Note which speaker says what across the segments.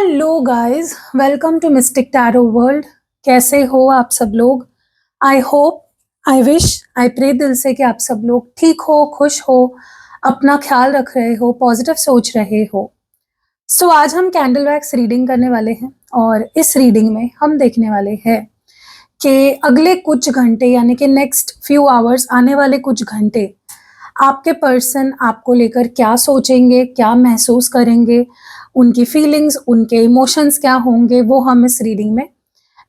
Speaker 1: Hello guys, welcome to mystic tarot world. कैसे हो आप सब लोग? I hope, I wish, I pray दिल से कि आप सब लोग ठीक हो, खुश हो, अपना ख्याल रख रहे हो, पॉजिटिव सोच रहे हो। सो आज हम कैंडल वैक्स रीडिंग करने वाले हैं और इस रीडिंग में हम देखने वाले हैं कि अगले कुछ घंटे यानी कि नेक्स्ट फ्यू आवर्स, आने वाले कुछ घंटे आपके पर्सन आपको लेकर क्या सोचेंगे, क्या महसूस करेंगे, उनकी फीलिंग्स, उनके इमोशंस क्या होंगे, वो हम इस रीडिंग में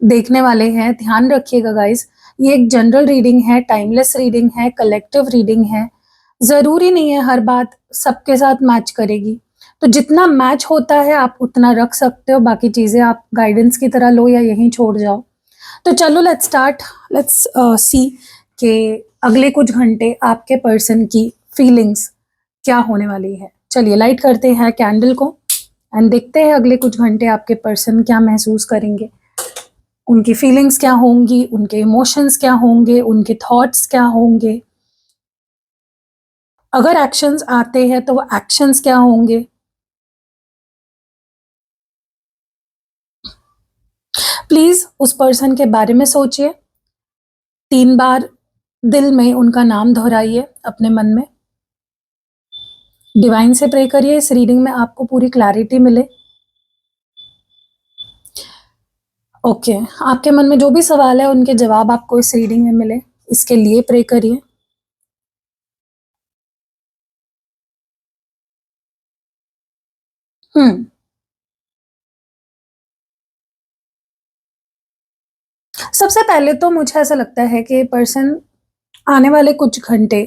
Speaker 1: देखने वाले हैं। ध्यान रखिएगा गाइस, ये एक जनरल रीडिंग है, टाइमलेस रीडिंग है, कलेक्टिव रीडिंग है। ज़रूरी नहीं है हर बात सबके साथ मैच करेगी, तो जितना मैच होता है आप उतना रख सकते हो, बाकी चीज़ें आप गाइडेंस की तरह लो या यहीं छोड़ जाओ। तो चलो लेट्स स्टार्ट, लेट्स सी कि अगले कुछ घंटे आपके पर्सन की फीलिंग्स क्या होने वाली है। चलिए लाइट करते हैं कैंडल को एंड देखते हैं अगले कुछ घंटे आपके पर्सन क्या महसूस करेंगे, उनकी फीलिंग्स क्या होंगी, उनके इमोशंस क्या होंगे, उनके थॉट्स क्या होंगे, अगर एक्शंस आते हैं तो वो एक्शंस क्या होंगे। प्लीज उस पर्सन के बारे में सोचिए, 3 बार दिल में उनका नाम दोहराइए अपने मन में, डिवाइन से प्रे करिए इस रीडिंग में आपको पूरी क्लैरिटी मिले। ओके, आपके मन में जो भी सवाल है उनके जवाब आपको इस रीडिंग में मिले, इसके लिए प्रे करिए। सबसे पहले तो मुझे ऐसा लगता है कि पर्सन आने वाले कुछ घंटे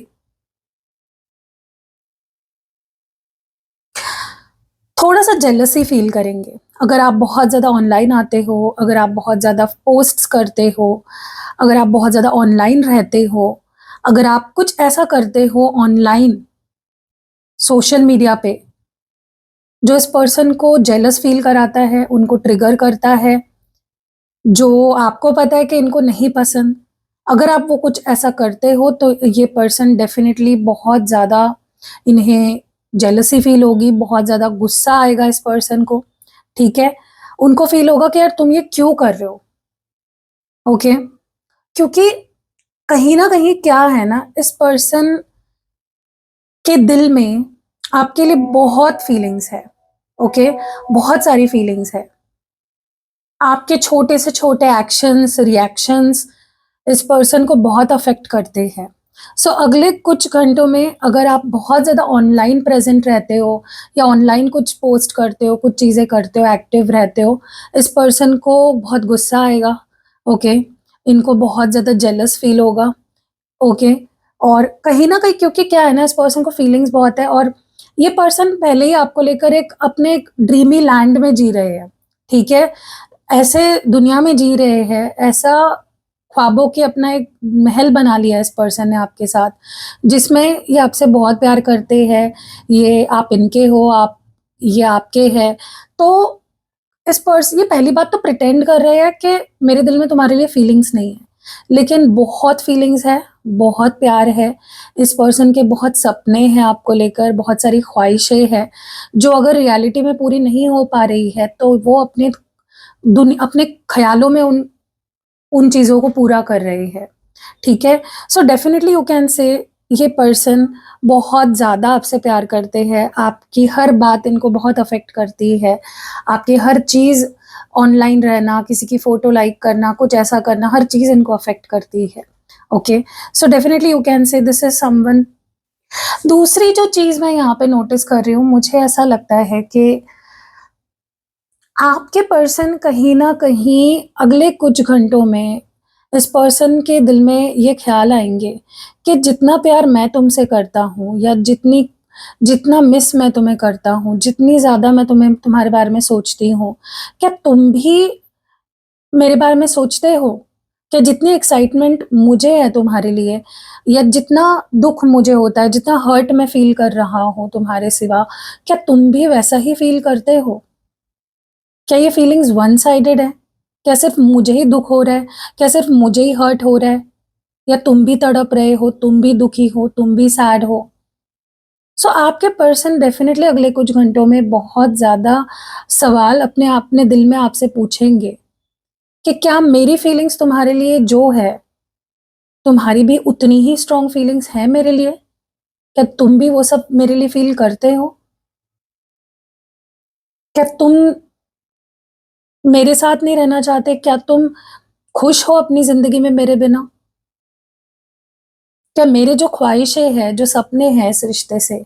Speaker 1: थोड़ा सा जेलसी फील करेंगे। अगर आप बहुत ज़्यादा ऑनलाइन आते हो, अगर आप बहुत ज़्यादा पोस्ट्स करते हो, अगर आप बहुत ज़्यादा ऑनलाइन रहते हो, अगर आप कुछ ऐसा करते हो ऑनलाइन सोशल मीडिया पे जो इस पर्सन को जेलस फील कराता है, उनको ट्रिगर करता है, जो आपको पता है कि इनको नहीं पसंद, अगर आप वो कुछ ऐसा करते हो तो ये पर्सन डेफिनिटली बहुत ज़्यादा, इन्हें जेलसी फील होगी, बहुत ज़्यादा गुस्सा आएगा इस पर्सन को, ठीक है? उनको फील होगा कि यार तुम ये क्यों कर रहे हो, ओके? क्योंकि कहीं न कहीं क्या है ना, इस पर्सन के दिल में आपके लिए बहुत फीलिंग्स है, ओके? बहुत सारी फीलिंग्स है। आपके छोटे से छोटे एक्शंस, रिएक्शंस इस पर्सन को बहुत अफेक्ट करते हैं। सो अगले कुछ घंटों में अगर आप बहुत ज़्यादा ऑनलाइन प्रेज़ेंट रहते हो या ऑनलाइन कुछ पोस्ट करते हो, कुछ चीज़ें करते हो, एक्टिव रहते हो, इस पर्सन को बहुत गुस्सा आएगा, ओके? इनको बहुत ज़्यादा जेलस फ़ील होगा, ओके? और कहीं न कहीं क्योंकि क्या है ना, इस पर्सन को फीलिंग्स बहुत है और ये पर्सन पहले ही आपको लेकर एक अपने एक ड्रीमी लैंड में जी रहे हैं, ठीक है? ऐसे दुनिया में जी रहे हैं, ऐसा ख्वाबों की अपना एक महल बना लिया है इस पर्सन ने आपके साथ, जिसमें ये आपसे बहुत प्यार करते हैं, ये आप इनके हो, आप ये आपके हैं। तो ये पहली बात तो प्रिटेंड कर रहे हैं कि मेरे दिल में तुम्हारे लिए फीलिंग्स नहीं है, लेकिन बहुत फीलिंग्स है, बहुत प्यार है। इस पर्सन के बहुत सपने हैं आपको लेकर, बहुत सारी ख्वाहिशें हैं, जो अगर रियलिटी में पूरी नहीं हो पा रही है, तो वो अपने ख़्यालों में उन चीज़ों को पूरा कर रहे हैं, ठीक है? सो डेफिनिटली यू कैन से ये पर्सन बहुत ज़्यादा आपसे प्यार करते हैं, आपकी हर बात इनको बहुत अफ़ेक्ट करती है, आपकी हर चीज़, ऑनलाइन रहना, किसी की फ़ोटो लाइक करना, कुछ ऐसा करना, हर चीज़ इनको अफ़ेक्ट करती है, okay? So definitely you can say this is someone. दूसरी जो चीज़ मैं यहाँ पे नोटिस कर रही हूँ, मुझे ऐसा लगता है कि आपके पर्सन कहीं न कहीं अगले कुछ घंटों में इस पर्सन के दिल में ये ख़्याल आएँगे कि जितना प्यार मैं तुमसे करता हूँ या जितना मिस मैं तुम्हें करता हूँ, जितनी ज़्यादा मैं तुम्हारे बारे में सोचती हूँ, क्या तुम भी मेरे बारे में सोचते हो? क्या जितनी एक्साइटमेंट मुझे है तुम्हारे लिए या जितना दुःख मुझे होता है, जितना हर्ट मैं फ़ील कर रहा हूँ तुम्हारे सिवा, क्या तुम भी वैसा ही फ़ील करते हो? क्या ये फीलिंग्स वन साइडेड है? क्या सिर्फ़ मुझे ही दुःख हो रहा है? क्या सिर्फ़ मुझे ही हर्ट हो रहा है? या तुम भी तड़प रहे हो, तुम भी दुखी हो, तुम भी सैड हो? सो आपके पर्सन डेफ़िनिटली अगले कुछ घंटों में बहुत ज़्यादा सवाल अपने दिल में आपसे पूछेंगे कि क्या मेरी फीलिंग्स तुम्हारे लिए जो है, तुम्हारी भी उतनी ही स्ट्रॉन्ग फीलिंग्स हैं मेरे लिए? क्या तुम भी वो सब मेरे लिए फ़ील करते हो? क्या तुम मेरे साथ नहीं रहना चाहते? क्या तुम खुश हो अपनी ज़िंदगी में मेरे बिना? क्या मेरे जो ख्वाहिशें हैं, जो सपने हैं इस रिश्ते से,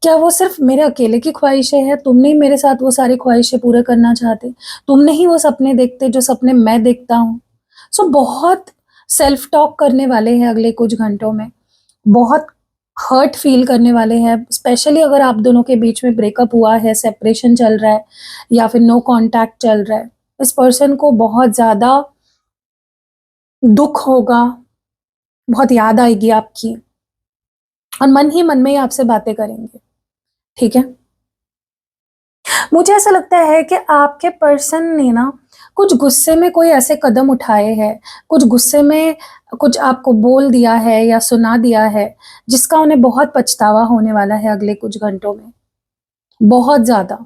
Speaker 1: क्या वो सिर्फ़ मेरे अकेले की ख्वाहिशें हैं? तुम नहीं मेरे साथ वो सारी ख्वाहिशें पूरे करना चाहते? तुम नहीं वो सपने देखते जो सपने मैं देखता हूँ? सो बहुत सेल्फ टॉक करने वाले हैं अगले कुछ घंटों में। बहुत हर्ट फ़ील करने वाले हैं, स्पेशली अगर आप दोनों के बीच में ब्रेकअप हुआ है, सेपरेशन चल रहा है या फिर नो कॉन्टैक्ट चल रहा है। इस पर्सन को बहुत ज़्यादा दुःख होगा, बहुत याद आएगी आपकी और मन ही मन में ही आपसे बातें करेंगे, ठीक है? मुझे ऐसा लगता है कि आपके पर्सन ने ना कुछ गुस्से में कोई ऐसे कदम उठाए हैं, कुछ गुस्से में कुछ आपको बोल दिया है या सुना दिया है, जिसका उन्हें बहुत पछतावा होने वाला है अगले कुछ घंटों में। बहुत ज़्यादा।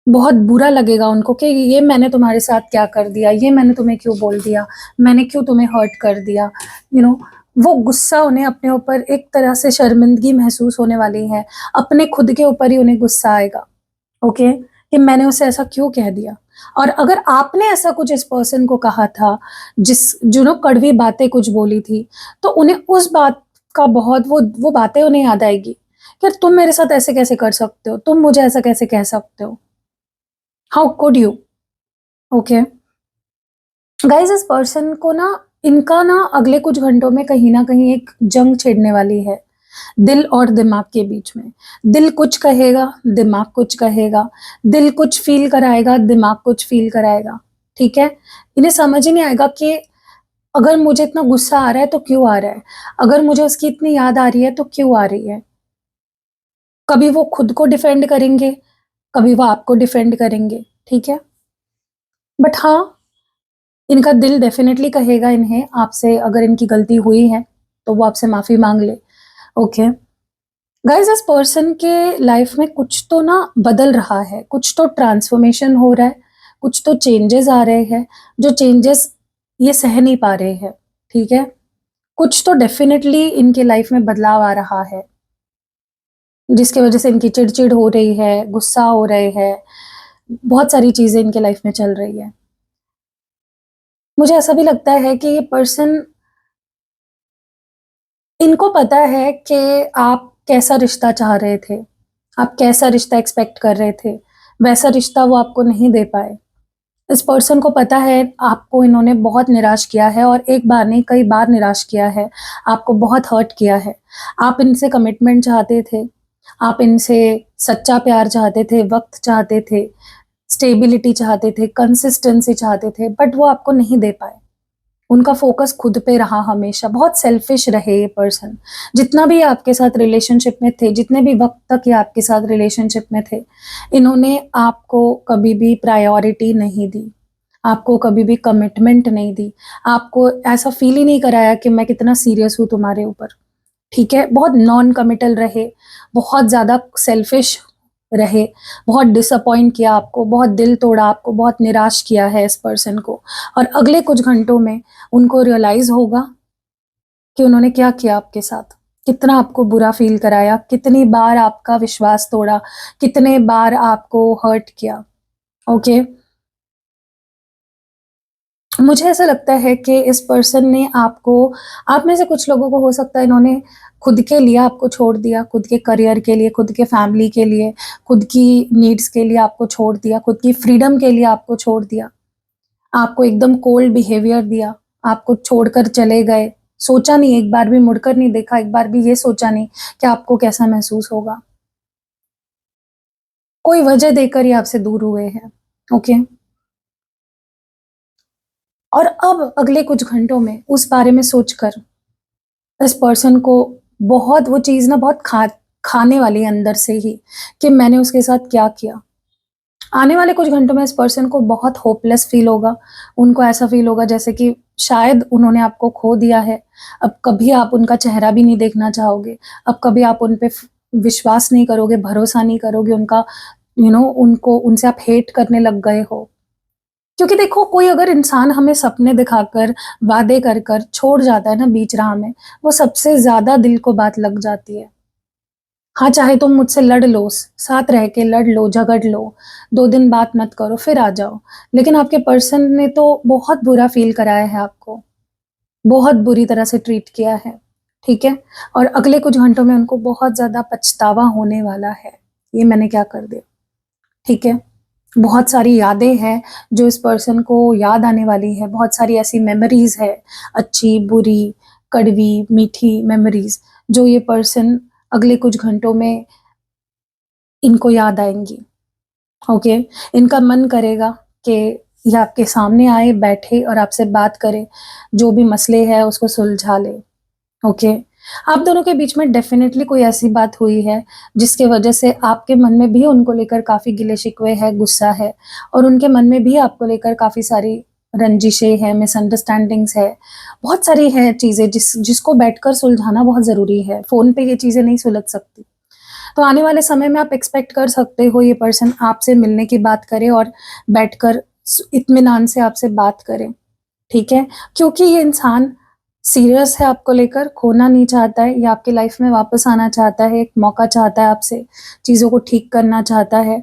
Speaker 1: बहुत बुरा लगेगा उनको कि ये मैंने तुम्हारे साथ क्या कर दिया, ये मैंने तुम्हें क्यों बोल दिया, मैंने क्यों तुम्हें हर्ट कर दिया, यू नो वो गुस्सा उन्हें अपने ऊपर एक तरह से शर्मिंदगी महसूस होने वाली है, अपने खुद के ऊपर ही उन्हें गुस्सा आएगा, ओके? कि मैंने उसे ऐसा क्यों कह दिया? और अगर आपने ऐसा कुछ इस पर्सन को कहा था, कड़वी बातें कुछ बोली थी, तो उन्हें उस बात का बहुत वो बातें उन्हें याद आएगी, कि तुम मेरे साथ ऐसे कैसे कर सकते हो? तुम मुझे ऐसा कैसे कह सकते हो? How could you? Okay guys, इस पर्सन को ना इनका ना अगले कुछ घंटों में कहीं ना कहीं एक जंग छिड़ने वाली है, दिल और दिमाग के बीच में। दिल कुछ कहेगा, दिमाग कुछ कहेगा, दिल कुछ फील कराएगा, दिमाग कुछ फील कराएगा, ठीक है? इन्हें समझ ही नहीं आएगा कि अगर मुझे इतना गुस्सा आ रहा है तो क्यों आ रहा है, अगर मुझे उसकी इतनी याद आ रही है तो क्यों आ रही है। कभी वो खुद को डिफेंड करेंगे, कभी वो आपको डिफेंड करेंगे, ठीक है? बट हाँ, इनका दिल डेफ़िनेटली कहेगा इन्हें आपसे, अगर इनकी गलती हुई है, तो वो आपसे माफ़ी माँग ले, ओके? गाइज़, इस पर्सन के लाइफ़ में कुछ तो ना बदल रहा है, कुछ तो ट्रांसफ़ॉर्मेशन हो रहा है, कुछ तो चेंजेज़ आ रहे हैं, जो चेंजेज़ ये सह नहीं पा रहे हैं, ठीक है? कुछ तो डेफ़िनेटली इनके लाइफ़ में बदलाव आ रहा है, जिसकी वज़ह से इनकी चिड़-चिड़ हो रही है, गुस्सा हो रहे हैं, बहुत सारी चीज़ें इनके लाइफ़ में चल रही है। मुझे ऐसा भी लगता है कि ये पर्सन, इनको पता है कि आप कैसा रिश्ता चाह रहे थे, आप कैसा रिश्ता एक्सपेक्ट कर रहे थे, वैसा रिश्ता वो आपको नहीं दे पाए। इस पर्सन को पता है आपको इन्होंने बहुत निराश किया है और एक बार नहीं कई बार निराश किया है, आपको बहुत हर्ट किया है। आप इनसे कमिटमेंट चाहते थे, आप इनसे सच्चा प्यार चाहते थे, वक़्त चाहते थे, स्टेबिलिटी चाहते थे, कंसिस्टेंसी चाहते थे, बट वो आपको नहीं दे पाए। उनका फ़ोकस खुद पे रहा हमेशा, बहुत सेल्फ़िश रहे ये पर्सन। जितना भी आपके साथ रिलेशनशिप में थे, जितने भी वक़्त तक ये आपके साथ रिलेशनशिप में थे, इन्होंने आपको कभी भी प्रायोरिटी नहीं दी, आपको कभी भी कमिटमेंट नहीं दी, आपको ऐसा फ़ील ही नहीं कराया कि मैं कितना सीरियस हूँ तुम्हारे ऊपर, ठीक है? बहुत नॉन कमिटल रहे, बहुत ज़्यादा सेल्फ़िश रहे, बहुत डिसअपॉइंट किया आपको, बहुत दिल तोड़ा आपको, बहुत निराश किया है इस पर्सन को और अगले कुछ घंटों में उनको रियलाइज़ होगा कि उन्होंने क्या किया आपके साथ, कितना आपको बुरा फ़ील कराया, कितनी बार आपका विश्वास तोड़ा, कितने बार आपको हर्ट किया, ओके? मुझे ऐसा लगता है कि इस पर्सन ने आपको, आप में से कुछ लोगों को हो सकता है इन्होंने खुद के लिए आपको छोड़ दिया, खुद के करियर के लिए, खुद के फैमिली के लिए, खुद की नीड्स के लिए आपको छोड़ दिया, खुद की फ्रीडम के लिए आपको छोड़ दिया। आपको एकदम कोल्ड बिहेवियर दिया, आपको छोड़कर चले गए, सोचा नहीं, एक बार भी मुड़कर नहीं देखा, एक बार भी ये सोचा नहीं कि आपको कैसा महसूस होगा। कोई वजह देकर ही आपसे दूर हुए हैं, ओके? और अब अगले कुछ घंटों में उस बारे में सोचकर इस पर्सन को बहुत वो चीज़ ना बहुत खाने वाली है अंदर से ही कि मैंने उसके साथ क्या किया। आने वाले कुछ घंटों में इस पर्सन को बहुत होपलेस फ़ील होगा। उनको ऐसा फ़ील होगा जैसे कि शायद उन्होंने आपको खो दिया है। अब कभी आप उनका चेहरा भी नहीं देखना चाहोगे। अब कभी आप उन पे फ विश्वास नहीं करोगे, भरोसा नहीं करोगे, उनका उनको उनसे आप हेट करने लग गए हो। क्योंकि देखो, कोई अगर इंसान हमें सपने दिखाकर, वादे कर कर छोड़ जाता है ना बीच राह में, वो सबसे ज़्यादा दिल को बात लग जाती है। हाँ, चाहे तुम मुझसे लड़ लो, साथ रह के लड़ लो, झगड़ लो, 2 दिन बात मत करो, फिर आ जाओ। लेकिन आपके पर्सन ने तो बहुत बुरा फ़ील कराया है आपको, बहुत बुरी तरह से ट्रीट किया है, ठीक है? और अगले कुछ घंटों में उनको बहुत ज़्यादा पछतावा होने वाला है, ये मैंने क्या कर दिया, ठीक है? बहुत सारी यादें हैं जो इस पर्सन को याद आने वाली है, बहुत सारी ऐसी मेमोरीज़ है, अच्छी, बुरी, कड़वी, मीठी मेमोरीज़, जो ये पर्सन अगले कुछ घंटों में इनको याद आएँगी, ओके? इनका मन करेगा कि ये आपके सामने आए, बैठे और आपसे बात करे, जो भी मसले हैं उसको सुलझा ले, ओके? आप दोनों के बीच में डेफ़िनेटली कोई ऐसी बात हुई है, जिसकी वजह से आपके मन में भी उनको लेकर काफ़ी गिले-शिकवे है, गुस्सा है, और उनके मन में भी आपको लेकर काफ़ी सारी रंजिशें हैं, मिसअंडरस्टैंडिंग्स है। बहुत सारी हैं चीज़ें जिसको बैठकर सुलझाना बहुत ज़रूरी है, फ़ोन पे ये चीज़ें नहीं सुलझ सकती। तो आने वाले समय में आप एक्सपेक्ट कर सकते हो ये पर्सन आपसे मिलने की बात करे और बैठकर इत्मीनान से आपसे बात करे, ठीक है? क्योंकि ये इंसान सीरियस है आपको लेकर, खोना नहीं चाहता है, ये आपकी लाइफ में वापस आना चाहता है, एक मौका चाहता है आपसे, चीज़ों को ठीक करना चाहता है,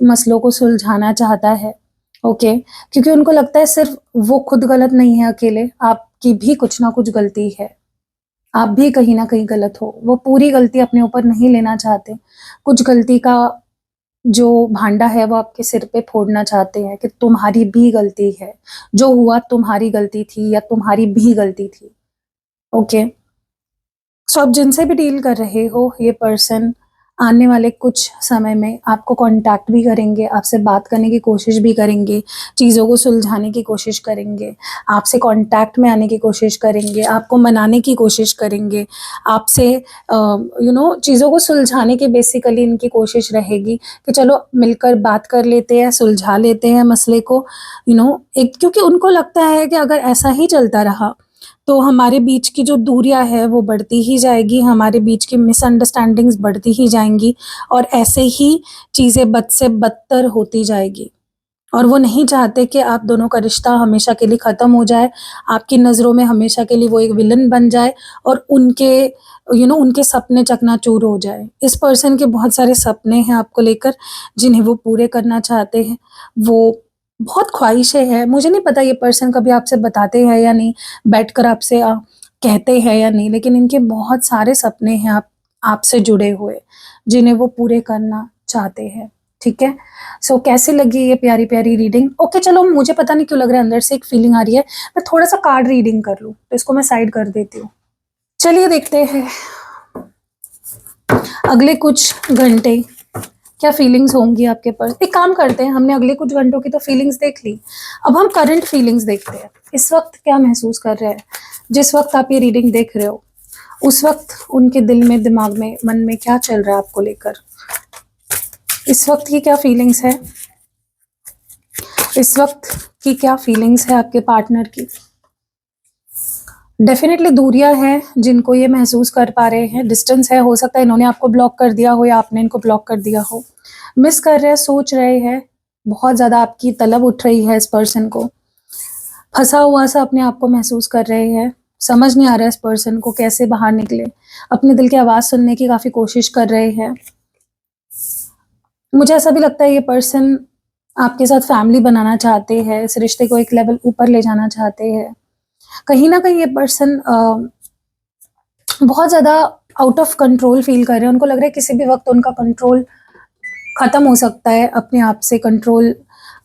Speaker 1: मसलों को सुलझाना चाहता है, ओके? क्योंकि उनको लगता है सिर्फ वो खुद गलत नहीं है अकेले, आपकी भी कुछ ना कुछ गलती है। आप भी कहीं न कहीं गलत हो। वो पूरी गलती अपने ऊपर नहीं लेना चाहते। कुछ गलती का जो भांडा है वो आपके सिर पे फोड़ना चाहते हैं कि तुम्हारी भी गलती है। जो हुआ तुम्हारी गलती थी या तुम्हारी भी गलती थी। ओके? सो आप जिनसे भी डील कर रहे हो, ये पर्सन आने वाले कुछ समय में आपको कॉन्टैक्ट भी करेंगे, आपसे बात करने की कोशिश भी करेंगे, चीज़ों को सुलझाने की कोशिश करेंगे, आपसे कॉन्टैक्ट में आने की कोशिश करेंगे, आपको मनाने की कोशिश करेंगे, आपसे चीज़ों को सुलझाने की बेसिकली इनकी कोशिश रहेगी कि चलो मिलकर बात कर लेते हैं, सुलझा लेते हैं मसले को, एक क्योंकि उनको लगता है कि अगर ऐसा ही चलता रहा तो हमारे बीच की जो दूरियाँ है वो बढ़ती ही जाएगी, हमारे बीच की मिसअंडरस्टैंडिंग्स बढ़ती ही जाएँगी और ऐसे ही चीज़ें बद से बदतर होती जाएगी। और वो नहीं चाहते कि आप दोनों का रिश्ता हमेशा के लिए ख़त्म हो जाए, आपकी नज़रों में हमेशा के लिए वो एक विलेन बन जाए और उनके सपने चकनाचूर हो जाए। इस पर्सन के बहुत सारे सपने हैं आपको लेकर, जिन्हें वो पूरे करना चाहते हैं। वो बहुत ख़्वाहिशें हैं, मुझे नहीं पता ये पर्सन कभी आपसे बताते हैं या नहीं, बैठकर आपसे कहते हैं या नहीं, लेकिन इनके बहुत सारे सपने हैं आपसे जुड़े हुए, जिन्हें वो पूरे करना चाहते हैं, ठीक है? सो कैसी लगी ये प्यारी-प्यारी रीडिंग? ओके, चलो मुझे पता नहीं क्यों लग रहा है अंदर से एक फीलिंग आ रही है, मैं थोड़ा-सा कार्ड रीडिंग कर लूँ, तो इसको मैं साइड कर देती हूँ। चलिए देखते हैं अगले कुछ घंटे क्या फीलिंग्स होंगी आपके पास। एक काम करते हैं, हमने अगले कुछ घंटों की तो फीलिंग्स देख ली, अब हम करंट फीलिंग्स देखते हैं। इस वक़्त क्या महसूस कर रहे हैं? जिस वक़्त आप ये रीडिंग देख रहे हो, उस वक़्त उनके दिल में, दिमाग में, मन में क्या चल रहा है आपको लेकर? इस वक़्त की क्या फीलिंग्स है? इस वक़्त की क्या फीलिंग्स है आपके पार्टनर की? डेफ़िनेटली दूरियाँ हैं जिनको ये महसूस कर पा रहे हैं, डिस्टेंस है, हो सकता है इन्होंने आपको ब्लॉक कर दिया हो या आपने इनको ब्लॉक कर दिया हो। मिस कर रहे हैं, सोच रहे हैं, बहुत ज़्यादा आपकी तलब उठ रही है इस पर्सन को। फँसा हुआ-सा अपने आप को महसूस कर रहे हैं, समझ नहीं आ रहा है इस पर्सन को कैसे बाहर निकले। अपने दिल की आवाज़ सुनने की काफ़ी कोशिश कर रहे हैं। मुझे ऐसा भी लगता है ये पर्सन आपके साथ फैमिली बनाना चाहते हैं, इस रिश्ते को एक लेवल ऊपर ले जाना चाहते हैं। कहीं न कहीं ये पर्सन बहुत ज़्यादा आउट ऑफ कंट्रोल फ़ील कर रहे हैं, उनको लग रहा है किसी भी वक़्त उनका कंट्रोल ख़त्म हो सकता है, अपने आप से कंट्रोल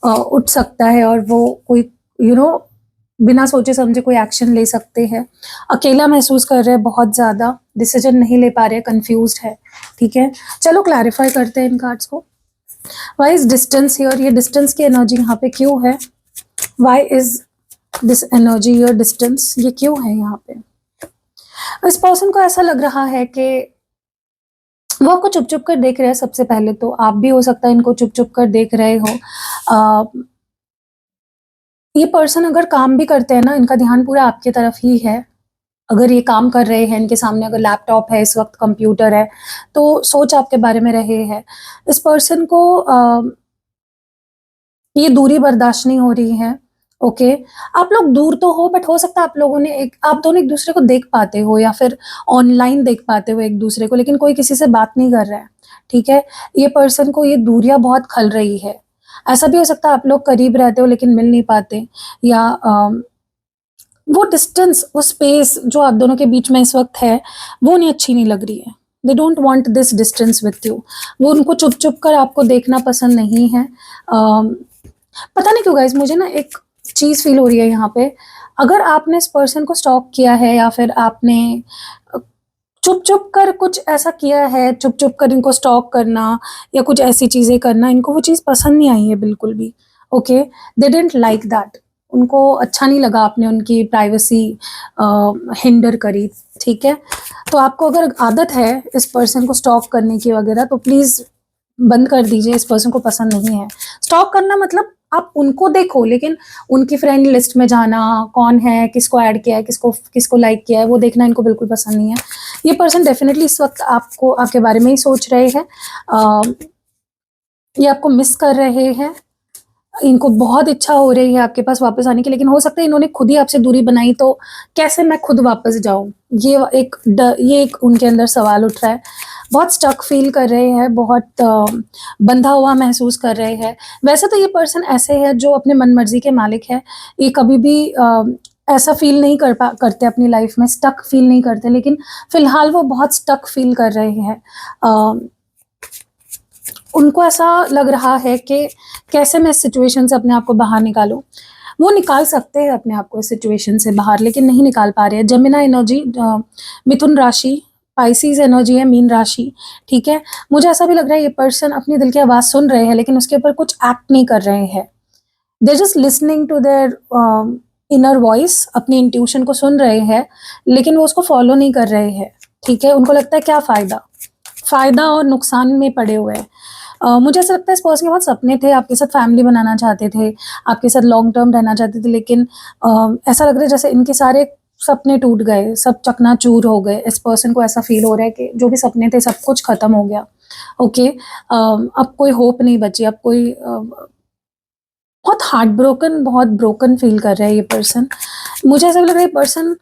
Speaker 1: उठ सकता है और वो कोई यू नो बिना सोचे-समझे कोई एक्शन ले सकते हैं। अकेला महसूस कर रहे हैं बहुत ज़्यादा, डिसीज़न नहीं ले पा रहे हैं, कन्फ्यूज़्ड है, ठीक है? चलो क्लैरिफ़ाई करते हैं इन कार्ड्स को। Why is distance here? ये डिस्टेंस की एनर्जी यहाँ पे क्यों है? Why is this energy here distance? ये क्यों है यहाँ पे? इस पर्सन को ऐसा लग रहा है कि वो आपको चुप-चुप कर देख रहे हैं सबसे पहले तो, आप भी हो सकता है इनको चुप-चुप कर देख रहे हो। ये पर्सन अगर काम भी करते हैं ना, इनका ध्यान पूरा आपकी तरफ ही है, अगर ये काम कर रहे हैं, इनके सामने अगर लैपटॉप है, इस वक़्त कंप्यूटर है, तो सोच आपके बारे में रहे हैं। इस पर्सन को ये दूरी बर्दाश्त नहीं हो रही है, ओके? आप लोग दूर तो हो बट हो सकता है आप दोनों एक-दूसरे को देख पाते हो या फिर ऑनलाइन देख पाते हो एक-दूसरे को, लेकिन कोई किसी से बात नहीं कर रहा है, ठीक है? ये पर्सन को ये दूरियाँ बहुत खल रही है। ऐसा भी हो सकता है आप लोग करीब रहते हो लेकिन मिल नहीं पाते, या वो डिस्टेंस, वो स्पेस जो आप दोनों के बीच में इस वक़्त है, वो उन्हें अच्छी नहीं लग रही है। They don't want this distance with you. वो उनको चुप-चुप कर आपको देखना पसंद नहीं है। पता नहीं क्यों गाइज़, मुझे ना एक चीज़ फ़ील हो रही है यहाँ पे। अगर आपने इस पर्सन को स्टॉक किया है या फिर आपने अ, चुप-चुप कर कुछ ऐसा किया है, चुप-चुप कर इनको स्टॉक करना या कुछ ऐसी चीज़ें करना, इनको वो चीज़ पसंद नहीं आई है बिल्कुल भी, okay? They didn't like that. उनको अच्छा नहीं लगा आपने उनकी प्राइवेसी हिंडर करी, ठीक है? तो आपको अगर आदत है इस पर्सन को स्टॉक करने की वगैरह, तो प्लीज़ बंद कर दीजिए, इस पर्सन को पसंद नहीं है। स्टॉक करना मतलब आप उनको देखो, लेकिन उनकी फ्रेंड लिस्ट में जाना, कौन है, किसको ऐड किया है, किसको किसको लाइक किया है, वो देखना इनको बिल्कुल पसंद नहीं है। ये पर्सन डेफ़िनिटली इस वक़्त आपके बारे में ही सोच रहे हैं। ये आपको मिस कर रहे हैं। इनको बहुत इच्छा हो रही है आपके पास वापस आने की, लेकिन हो सकता है इन्होंने खुद ही आपसे दूरी बनाई, तो कैसे मैं खुद वापस जाऊँ? ये एक उनके अंदर सवाल उठ रहा है। बहुत स्टक फ़ील कर रहे हैं, बहुत बंधा हुआ महसूस कर रहे हैं। वैसे तो ये पर्सन ऐसे है जो अपने मन-मर्ज़ी के मालिक है। ये कभी भी ऐसा फ़ील नहीं करते अपनी लाइफ़ में, स्टक फ़ील नहीं करते, लेकिन फ़िलहाल वो बहुत स्टक फ़ील कर रहे हैं। उनको ऐसा लग रहा है कि कैसे मैं इस सिचुएशन से अपने आप को बाहर निकालूँ? वो निकाल सकते हैं अपने आप को इस सिचुएशन से बाहर, लेकिन नहीं निकाल पा रहे हैं। जेमिनी एनर्जी, मिथुन राशि, पाइसेस एनर्जी है, मीन राशि, ठीक है? मुझे ऐसा भी लग रहा है ये पर्सन अपने दिल की आवाज़ सुन रहे हैं, लेकिन उसके ऊपर कुछ एक्ट नहीं कर रहे हैं। They are just listening to their inner voice, अपनी इंट्यूशन को सुन रहे हैं, लेकिन वो उसको फ़ॉलो नहीं कर रहे हैं, ठीक है? उनको लगता है क्या फ़ायदा? फ़ायदा और नुकसान में पड़े हुए हैं। मुझे ऐसा लगता है इस पर्सन के बहुत सपने थे, आपके साथ फैमिली बनाना चाहते थे, आपके साथ लॉन्ग टर्म रहना चाहते थे, लेकिन ऐसा लग रहा है जैसे इनके सारे सपने टूट गए, सब चकनाचूर हो गए। इस पर्सन को ऐसा फ़ील हो रहा है कि जो भी सपने थे सब कुछ ख़त्म हो गया, ओके? अब कोई होप नहीं बची, अब कोई बहुत हार्ट ब्रोकन, बहुत ब्रोकन फ़ील कर रहा है ये पर्सन। मुझे ऐसा भी लग रहा है ये पर्सन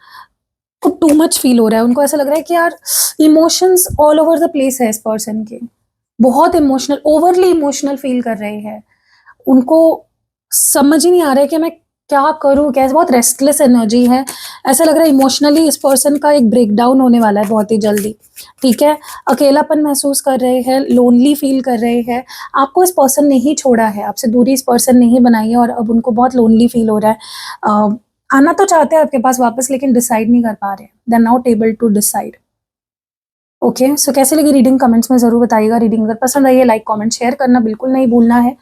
Speaker 1: को टू मच फ़ील हो रहा है, उनको ऐसा लग रहा है कि यार emotions all over the place है इस पर्सन के। बहुत इमोशनल, ओवरली इमोशनल फ़ील कर रहे हैं। उनको समझ ही नहीं आ रहा है कि मैं क्या करूँ? कैसे, बहुत रेस्टलेस एनर्जी है। ऐसा लग रहा है इमोशनली इस पर्सन का एक ब्रेकडाउन होने वाला है बहुत ही जल्दी, ठीक है? अकेलापन महसूस कर रहे हैं, लोनली फ़ील कर रहे हैं। आपको इस पर्सन ने ही छोड़ा है, आपसे दूरी इस पर्सन ने ही बनाई है और अब उनको बहुत लोनली फ़ील हो रहा है। आना तो चाहते हैं आपके पास वापस, लेकिन डिसाइड नहीं कर पा रहे। They are not able to decide. Okay, so कैसी लगी रीडिंग कमेंट्स में ज़रूर बताइएगा। रीडिंग अगर पसंद आई है, लाइक, कमेंट, शेयर करना बिल्कुल नहीं भूलना है।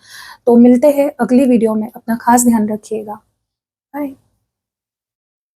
Speaker 1: तो मिलते हैं अगली वीडियो में, अपना ख़ास ध्यान रखिएगा। बाय।